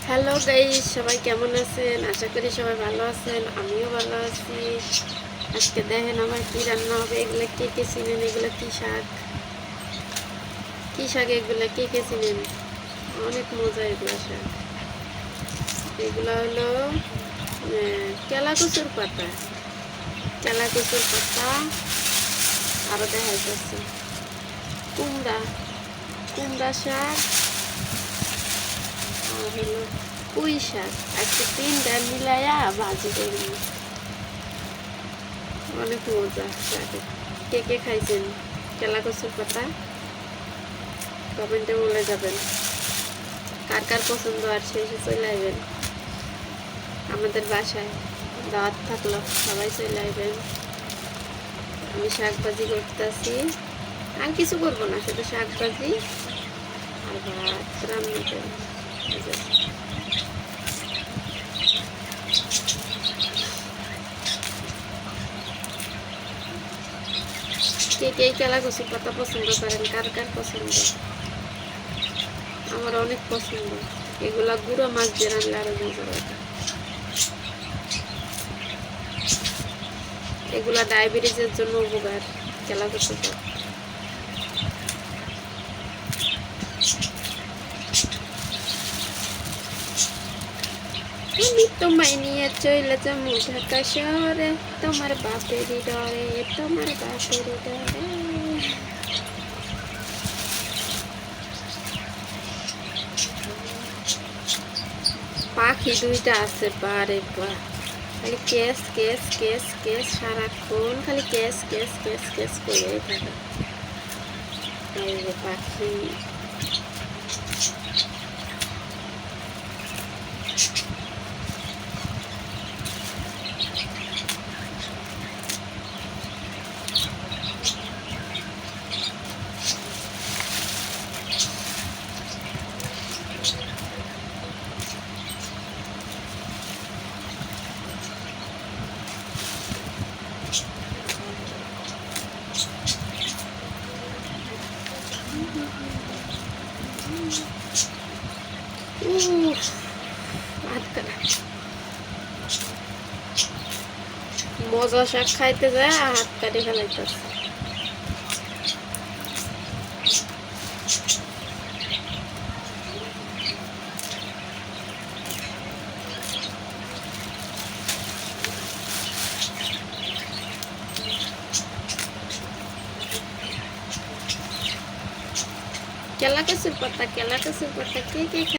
Hello guys, সবাই কেমন আছেন? আশা করি সবাই ভালো আছেন। আমিও ভালো আছি। আজকে দেখেন আমার কি রান্না হবে। এগুলো কে কে চিনেন? এগুলো কি শাক? কি শাক এগুলো? কে কে চিনেন? অনেক মজা এগুলো শাক। এগুলো হলো কেলা কচুর পাতা। কেলা কচুর পাতা আরও দেখা যাচ্ছে কুমড়া, কুমড়া শাক আর হলো পুঁই শাক। আজকে তিনটা মিলাইয়া ভাজি করবো। অনেক মজা লাগে। কে কে খাইছেন কেলা কচুর পাতা? কমেন্টে বলে যাবেন কার কার পছন্দ, আর শেষে চলে আসবেন আমাদের বাসায়। দাওয়াত থাকলো, সবাই চলে আসবেন। আমি শাক ভাজি করতেছি, আর কিছু করবো না, শুধু শাক ভাজি আর ভাত রান্না করবো। কে কে কেলা কচুর পাতা পছন্দ করেন? কার কার পছন্দ? আমার অনেক পছন্দ। এগুলা গুঁড়ো মাছ দিয়ে রান্না আরো মজা লাগে। এগুলা ডায়াবেটিসের জন্য উপকার। কেলা কচুর পাতা আমি তোমায় নিয়ে চলে যাবো ঢাকা শহরে, তোমার বাপেরই ডরে, তোমার বাপেরই ডরে। পাখি দুইটা আছে, বারে বাহ, খালি কেস কেস কেস কেস, সারাক্ষণ খালি কেস কেস কেস কেস করেই থাকে। এই যে পাখি, মজা শাক খাইতে যায় হাত কাটি ফেলাইতেছে। কেলা কচুর পাতা, কেলা কচুর পাতা কে কে